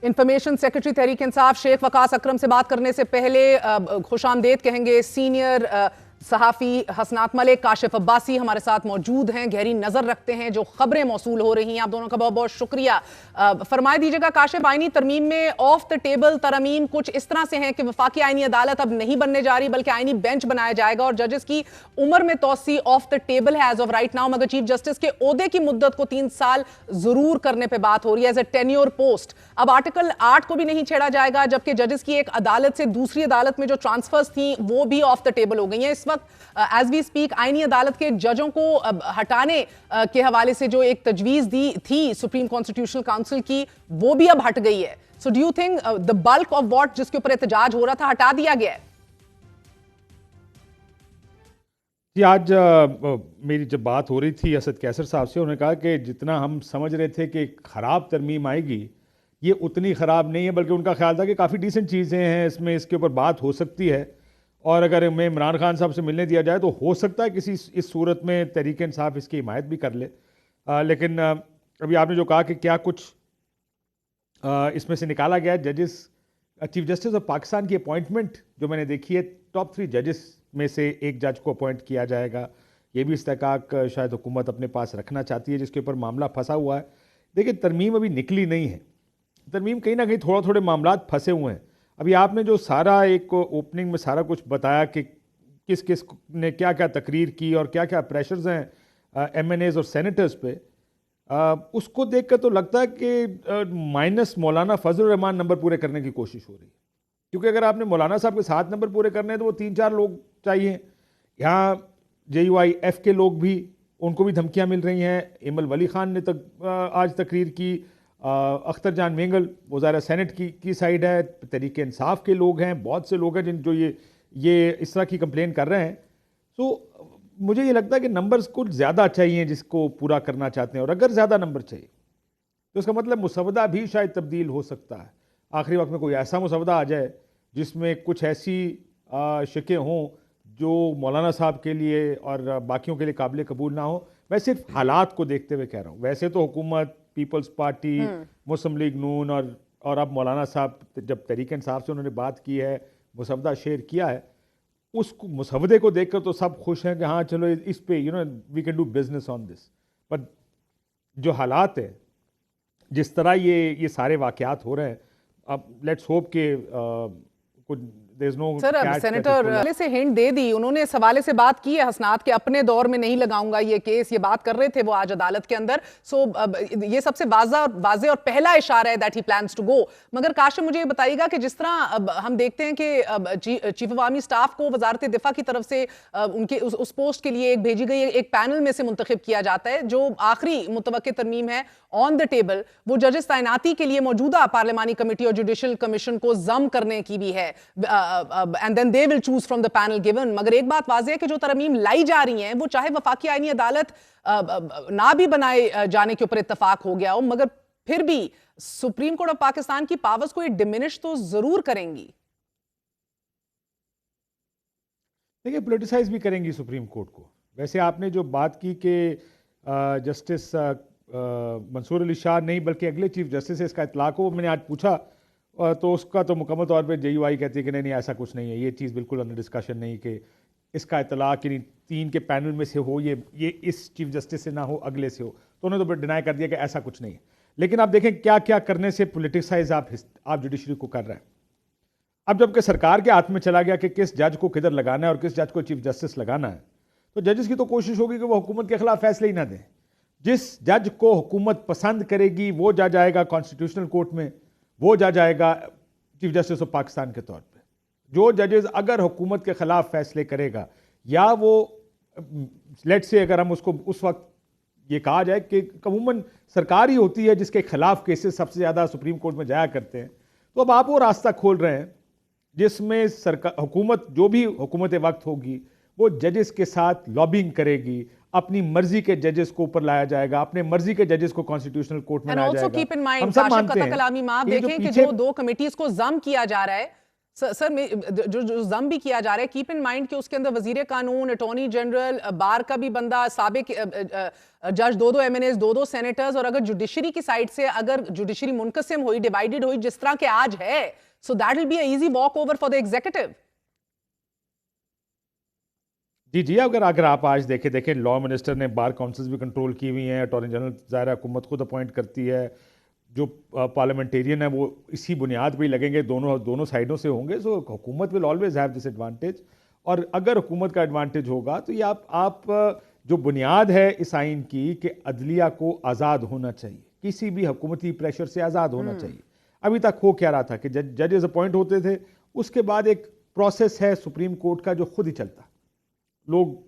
Information secretary Tehreek Insaf Sheikh Waqas अकरम से बात करने से पहले खुशामदेद कहेंगे सीनियर सहाफ़ी हसनात मलिक, काशिफ अब्बासी हमारे साथ मौजूद हैं, गहरी नज़र रखते हैं जो खबरें मौसूल हो रही हैं। आप दोनों का बहुत बहुत शुक्रिया। फरमाए दीजिएगा काशिफ, आईनी तरमीम में ऑफ द टेबल तरमीम कुछ इस तरह से हैं कि वफाकी आईनी अदालत अब नहीं बनने जा रही बल्कि आईनी बेंच बनाया जाएगा और जजेस की उम्र में तोसी ऑफ द टेबल है एज ऑफ राइट नाउ, मगर चीफ जस्टिस के ओहदे की मुद्दत को 3 साल जरूर करने पर बात हो रही है एज ए टेन्योर पोस्ट। अब आर्टिकल 8 को भी नहीं छेड़ा जाएगा, जबकि जजेस की एक अदालत से दूसरी अदालत में जो ट्रांसफर्स थी वो भी ऑफ द टेबल हो गई हैं। इस वक्त एज वी स्पीक आईनी अदालत के जजों को हटाने के हवाले से जो एक तजवीज दी थी सुप्रीम कॉन्स्टिट्यूशनल काउंसिल की वो भी अब हट गई है। So do you think the bulk of what जिसके ऊपर एहतजाज हो रहा था हटा दिया गया है? जी, आज मेरी जब बात हो रही थी असद कैसर साहब से, उन्होंने कहा कि जितना हम समझ रहे थे कि ख़राब तरमीम आएगी ये उतनी ख़राब नहीं है, बल्कि उनका ख्याल था कि काफ़ी डिसेंट चीज़ें हैं इसमें, इसके ऊपर बात हो सकती है और अगर हमें इमरान खान साहब से मिलने दिया जाए तो हो सकता है किसी इस सूरत में तहरीक इंसाफ इसकी हिमायत भी कर ले। लेकिन अभी आपने जो कहा कि क्या कुछ इसमें से निकाला गया, जजेस चीफ जस्टिस ऑफ पाकिस्तान की अपॉइंटमेंट जो मैंने देखी है, टॉप 3 जजेस में से एक जज को अपॉइंट किया जाएगा। ये भी इस्तेहकाक शायद हुकूमत अपने पास रखना चाहती है जिसके ऊपर मामला फंसा हुआ है। देखिए, तरमीम अभी निकली नहीं है, तरमीम कहीं ना कहीं थोड़े मामला फंसे हुए हैं। अभी आपने जो सारा एक ओपनिंग में सारा कुछ बताया कि किस किस ने क्या क्या तकरीर की और क्या क्या प्रेशर्स हैं MNAs और सेनेटर्स पे, उसको देख कर तो लगता है कि माइनस मौलाना फजल रहमान नंबर पूरे करने की कोशिश हो रही है। क्योंकि अगर आपने मौलाना साहब के 7 नंबर पूरे करने हैं तो वो 3-4 लोग चाहिए। यहाँ JUIF के लोग भी, उनको भी धमकियाँ मिल रही हैं। इमल वली खान ने आज तकरीर की, अख्तर जान मेंगल वो ज़ाहिर सेनेट की साइड है, तहरीक इंसाफ के लोग हैं, बहुत से लोग हैं जिन जो ये इस तरह की कंप्लेन कर रहे हैं। तो मुझे ये लगता है कि नंबर्स कुछ ज़्यादा चाहिए जिसको पूरा करना चाहते हैं, और अगर ज़्यादा नंबर चाहिए तो इसका मतलब मुसवदा भी शायद तब्दील हो सकता है। आखिरी वक्त में कोई ऐसा मुसवदा आ जाए जिसमें कुछ ऐसी शिकें हों जो मौलाना साहब के लिए और बाकियों के लिए काबिल कबूल ना हो। मैं सिर्फ हालात को देखते हुए कह रहा हूँ। वैसे तो हुकूमत, पीपल्स पार्टी, मुस्लिम लीग नून और अब मौलाना साहब जब तहरीक इंसाफ से उन्होंने बात की है, मुसवदा शेयर किया है, उस मुसवदे को देखकर तो सब खुश हैं कि हाँ चलो इस पे we can do business on this. पर जो हालात है, जिस तरह ये सारे वाकयात हो रहे हैं, अब लेट्स होप के कुछ सर सेनेटर से हिंट दे दी, उन्होंने इस हवाले से बात की है हसनात के अपने दौर में नहीं लगाऊंगा ये केस, ये बात कर रहे थे वो आज अदालत के अंदर। सो ये सबसे वाज़े और पहला इशारा है that he plans to go. मगर काशिफ मुझे ये बताइएगा कि जिस तरह हम देखते हैं कि चीफ ऑफ आर्मी स्टाफ को वजारत दिफा की तरफ से उनके उस पोस्ट के लिए भेजी गई एक पैनल में से मुंतखब किया जाता है, जो आखिरी मुतवक्के तरमीम है ऑन द टेबल वो जजेस तैनाती के लिए मौजूदा पार्लिमानी कमेटी और जुडिशल कमीशन को जम करने की भी है, and then they will choose from the panel given। मगर एक बात वाज़ेह है कि जो तरमीम लाई जा रही हैं वो चाहे वफाकी आईनी अदालत ना भी बनाए जाने के ऊपर इत्तफाक हो गया हो, मगर फिर भी सुप्रीम कोर्ट ऑफ पाकिस्तान की पावर्स को डिमिनिश तो जरूर करेंगी। देखिए, पोलिटिसाइज भी करेंगी सुप्रीम कोर्ट को। वैसे आपने जो बात की कि जस्टिस मंसूर अली शाह नहीं बल्कि अगले चीफ जस्टिस से इसका इतलाक हो, मैंने आज पूछा तो उसका तो मुकम्मल तौर पे JUI कहती है कि नहीं ऐसा कुछ नहीं है, ये चीज़ बिल्कुल अंडर डिस्कशन नहीं कि इसका इतलाक यानी 3 के पैनल में से हो, ये इस चीफ जस्टिस से ना हो, अगले से हो। तो उन्होंने तो डिनाई कर दिया कि ऐसा कुछ नहीं है। लेकिन आप देखें क्या क्या करने से पोलिटिसाइज आप जुडिशरी को कर रहे हैं। अब जबकि सरकार के हाथ में चला गया कि किस जज को किधर लगाना है और किस जज को चीफ जस्टिस लगाना है, तो जजेस की तो कोशिश होगी कि वो हुकूमत के खिलाफ फैसले ही ना दें। जिस जज को हुकूमत पसंद करेगी वो जज आएगा कॉन्स्टिट्यूशनल कोर्ट में, वो जज आएगा चीफ जस्टिस ऑफ पाकिस्तान के तौर पे। जो जजेस अगर हुकूमत के खिलाफ फैसले करेगा, या वो लेट्स से अगर हम उसको उस वक्त ये कहा जाए कि अमूमन सरकार ही होती है जिसके खिलाफ केसेस सबसे ज़्यादा सुप्रीम कोर्ट में जाया करते हैं, तो अब आप वो रास्ता खोल रहे हैं जिसमें सरकार हुकूमत जो भी हुकूमत वक्त होगी वो जजेस के साथ लॉबिंग करेगी, अपनी मर्जी के जजेस को ऊपर लाया जाएगा, अपने मर्जी के जजेस को कॉन्स्टिट्यूशनल कोर्ट में लाया जाएगा। हम सब मानते हैं। देखें कि जो 2 कमिटीज को जम किया जा रहा है, सर जो जम भी किया जा रहा है, कीप इन माइंड कि उसके अंदर वजीर कानून, अटॉर्नी जनरल, बार का भी बंदा, साबिक जज, दो एमएनएस, दो सेनेटर्स, और अगर जुडिशरी की साइड से अगर जुडिशरी मुनकसिम हुई, डिवाइडेड हुई जिस तरह के आज है, so that will be a easy walk over for the executive. जी, अगर आप आज देखें लॉ मिनिस्टर ने बार काउंसिल्स भी कंट्रोल की हुई हैं, अटॉर्नी जनरल ज़ाहिर हुकूमत खुद अपॉइंट करती है, जो पार्लियामेंटेरियन है वो इसी बुनियाद पे ही लगेंगे, दोनों साइडों से होंगे। सो हुकूमत will always have this advantage, और अगर हुकूमत का एडवांटेज होगा तो ये आप जो बुनियाद है इस आइन की कि अदलिया को आज़ाद होना चाहिए, किसी भी हुकूमती प्रेशर से आज़ाद होना चाहिए। अभी तक हो क्या रहा था कि जजेस अपॉइंट होते थे, उसके बाद एक प्रोसेस है सुप्रीम कोर्ट का जो खुद ही चलता, लोग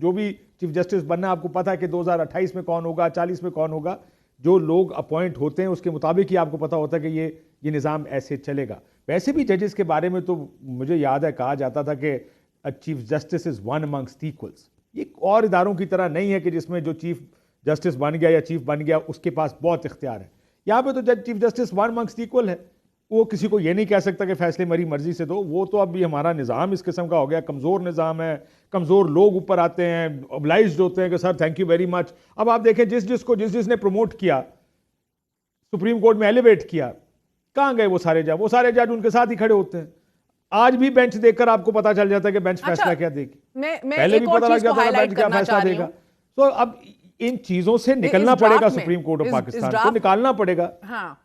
जो भी चीफ जस्टिस बनना, आपको पता है कि 2028 में कौन होगा, 40 में कौन होगा, जो लोग अपॉइंट होते हैं उसके मुताबिक ही आपको पता होता है कि ये निज़ाम ऐसे चलेगा। वैसे भी जजेस के बारे में तो मुझे याद है कहा जाता था कि chief justice is one amongst equals. ये और इदारों की तरह नहीं है कि जिसमें जो चीफ जस्टिस बन गया या चीफ बन गया उसके पास बहुत इख्तियार है। यहाँ पे तो chief justice one amongst equal है, वो किसी को ये नहीं कह सकता कि फैसले मेरी मर्जी से दो। वो तो अभी हमारा निज़ाम इस किस्म का हो गया, कमज़ोर निज़ाम है, कमज़ोर लोग ऊपर आते हैं, ऑब्लाइज्ड होते हैं कि sir thank you very much. अब आप देखें जिसने प्रमोट किया, सुप्रीम कोर्ट में एलिवेट किया, कहाँ गए वो सारे जज उनके साथ ही खड़े होते हैं। आज भी बेंच देखकर आपको पता चल जाता है कि बेंच फैसला क्या देगी। पहले भी पता लग जाता है बेंच क्या फैसला देगा। तो अब इन चीजों से निकलना पड़ेगा सुप्रीम कोर्ट ऑफ पाकिस्तान को, निकालना पड़ेगा। हाँ,